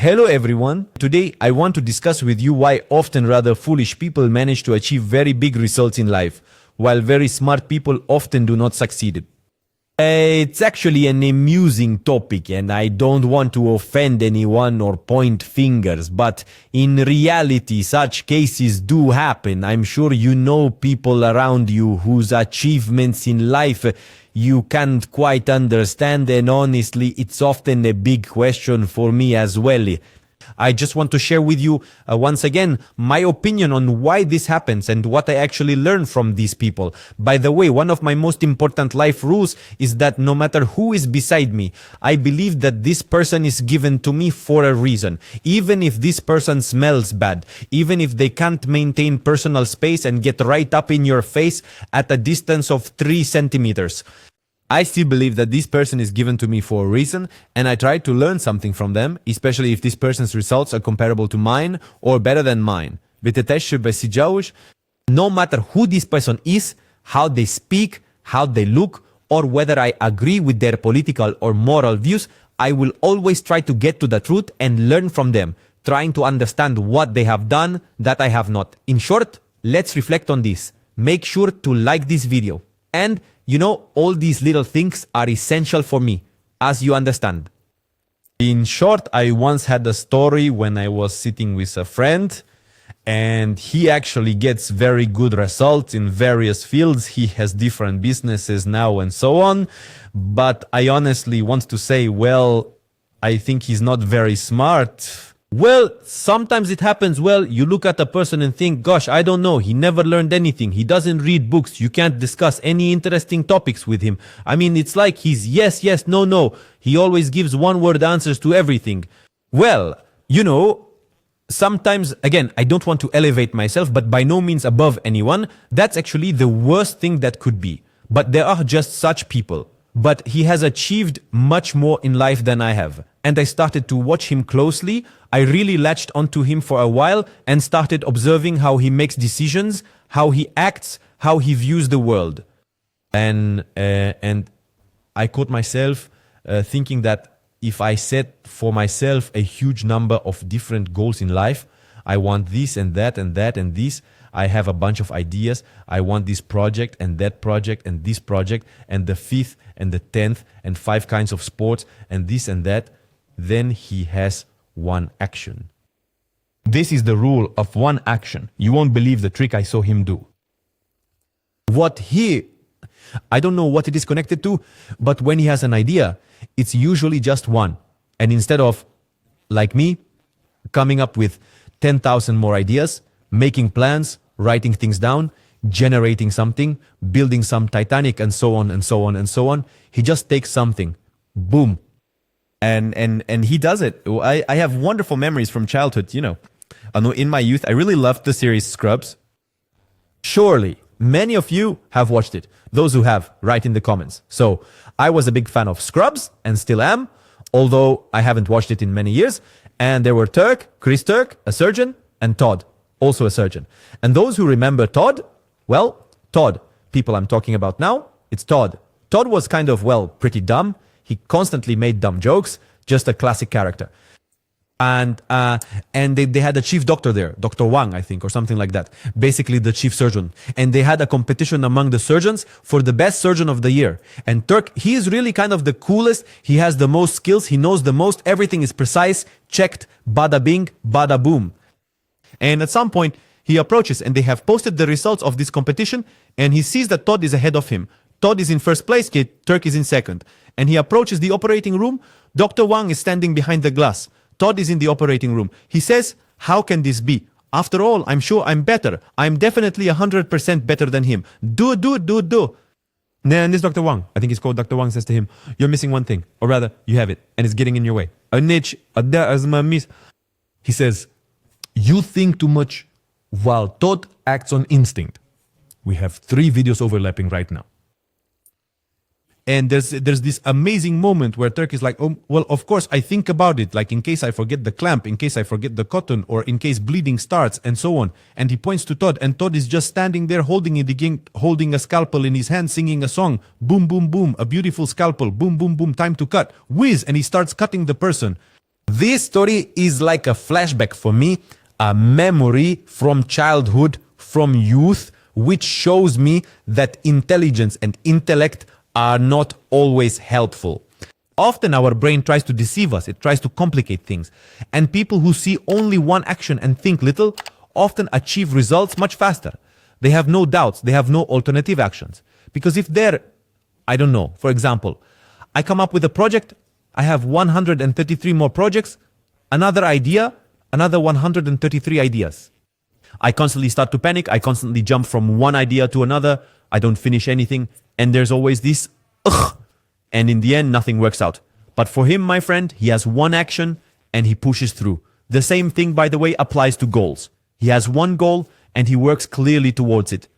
Hello everyone. Today I want to discuss with you why often rather foolish people manage to achieve very big results in life, while very smart people often do not succeed. It's actually an amusing topic and I don't want to offend anyone or point fingers, but in reality such cases do happen. I'm sure you know people around you whose achievements in life you can't quite understand, and honestly it's often a big question for me as well. I just want to share with you once again my opinion on why this happens and what I actually learned from these people. By the way, one of my most important life rules is that no matter who is beside me, I believe that this person is given to me for a reason. Even if this person smells bad, even if they can't maintain personal space and get right up in your face at a distance of 3 centimeters. I still believe that this person is given to me for a reason, and I try to learn something from them, especially if this person's results are comparable to mine or better than mine. No matter who this person is, how they speak, how they look, or whether I agree with their political or moral views, I will always try to get to the truth and learn from them, trying to understand what they have done that I have not. In short, let's reflect on this. Make sure to like this video. And you know, all these little things are essential for me, as you understand. In short, I once had a story when I was sitting with a friend, and he actually gets very good results in various fields. He has different businesses now and so on. But I honestly want to say, well, I think he's not very smart. Well, sometimes it happens. Well, you look at a person and think, gosh, I don't know. He never learned anything. He doesn't read books. You can't discuss any interesting topics with him. I mean, it's like he's yes, yes, no, no. He always gives one-word answers to everything. Well, you know, sometimes, again, I don't want to elevate myself, but by no means above anyone. That's actually the worst thing that could be. But there are just such people. But he has achieved much more in life than I have. And I started to watch him closely. I really latched onto him for a while and started observing how he makes decisions, how he acts, how he views the world. And I caught myself thinking that if I set for myself a huge number of different goals in life, I want this and that and that and this. I have a bunch of ideas. I want this project and that project and this project and the 5th and the 10th and 5 kinds of sports and this and that. Then he has one action. This is the rule of one action. You won't believe the trick I saw him do. I don't know what it is connected to, but when he has an idea, it's usually just one. And instead of, like me, coming up with 10,000 more ideas, making plans, writing things down, generating something, building some Titanic, and so on and so on and so on, he just takes something, boom. And he does it. I have wonderful memories from childhood, you know. In my youth, I really loved the series Scrubs. Surely, many of you have watched it. Those who have, write in the comments. So, I was a big fan of Scrubs, and still am, although I haven't watched it in many years. And there were Chris Turk, a surgeon, and Todd, also a surgeon. And those who remember Todd, well, Todd, people I'm talking about now, it's Todd. Todd was kind of, well, pretty dumb. He constantly made dumb jokes, just a classic character. And they had a chief doctor there, Dr. Wang, I think, or something like that. Basically the chief surgeon. And they had a competition among the surgeons for the best surgeon of the year. And Turk, he is really kind of the coolest. He has the most skills. He knows the most. Everything is precise, checked, bada bing, bada boom. And at some point, he approaches and they have posted the results of this competition and he sees that Todd is ahead of him. Todd is in first place, Turk is in second. And he approaches the operating room. Dr. Wang is standing behind the glass. Todd is in the operating room. He says, how can this be? After all, I'm sure I'm better. I'm definitely 100% better than him. Do. And this Dr. Wang, I think he's called Dr. Wang, says to him, you're missing one thing. Or rather, you have it. And it's getting in your way. He says, you think too much while Todd acts on instinct. We have 3 videos overlapping right now. And there's this amazing moment where Turk is like, oh, well, of course, I think about it, like in case I forget the clamp, in case I forget the cotton, or in case bleeding starts, and so on. And he points to Todd, and Todd is just standing there holding a scalpel in his hand, singing a song. Boom, boom, boom, a beautiful scalpel. Boom, boom, boom, time to cut. Whiz, and he starts cutting the person. This story is like a flashback for me, a memory from childhood, from youth, which shows me that intelligence and intellect are not always helpful. Often our brain tries to deceive us, it tries to complicate things. And people who see only one action and think little often achieve results much faster. They have no doubts, they have no alternative actions. Because if they're, I don't know, for example, I come up with a project, I have 133 more projects, another idea, another 133 ideas. I constantly start to panic, I constantly jump from one idea to another, I don't finish anything, and there's always this, ugh, and in the end, nothing works out. But for him, my friend, he has one action and he pushes through. The same thing, by the way, applies to goals. He has one goal and he works clearly towards it.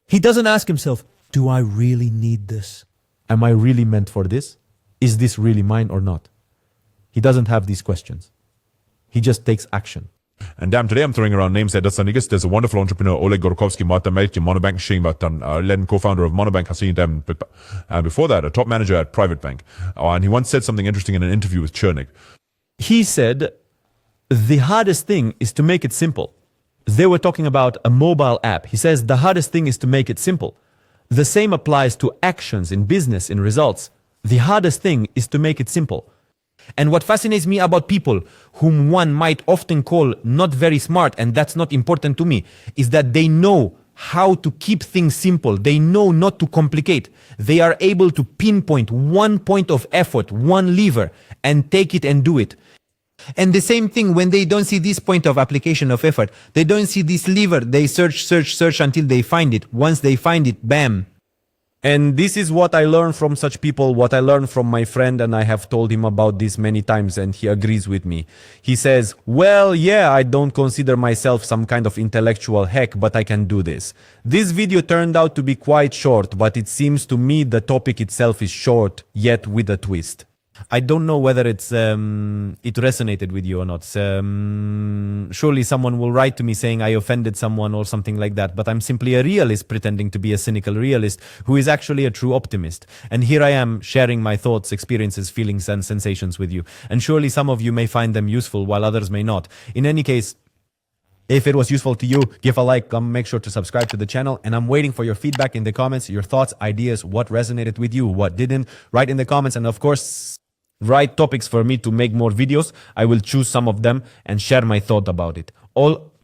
He doesn't ask himself, do I really need this? Am I really meant for this? Is this really mine or not? He doesn't have these questions. He just takes action. And damn, today I'm throwing around names here. There's a wonderful entrepreneur, Oleg Gorkovsky, Monobank, Lead co-founder of Monobank, Hassan, and before that, a top manager at Private Bank. And he once said something interesting in an interview with Chernik. He said, the hardest thing is to make it simple. They were talking about a mobile app. He says, the hardest thing is to make it simple. The same applies to actions in business, in results. The hardest thing is to make it simple. And what fascinates me about people whom one might often call not very smart, and that's not important to me, is that they know how to keep things simple. They know not to complicate. They are able to pinpoint one point of effort, one lever, and take it and do it. And the same thing when they don't see this point of application of effort, they don't see this lever, they search until they find it. Once they find it, bam. And this is what I learned from such people, what I learned from my friend, and I have told him about this many times, and he agrees with me. He says, well, yeah, I don't consider myself some kind of intellectual hack, but I can do this. This video turned out to be quite short, but it seems to me the topic itself is short, yet with a twist. I don't know whether it resonated with you or not. Surely someone will write to me saying I offended someone or something like that, but I'm simply a realist pretending to be a cynical realist who is actually a true optimist. And here I am sharing my thoughts, experiences, feelings, and sensations with you. And surely some of you may find them useful while others may not. In any case, if it was useful to you, give a like, make sure to subscribe to the channel, and I'm waiting for your feedback in the comments, your thoughts, ideas, what resonated with you, what didn't. Write in the comments, and of course, write topics for me to make more videos. I will choose some of them and share my thought about it. All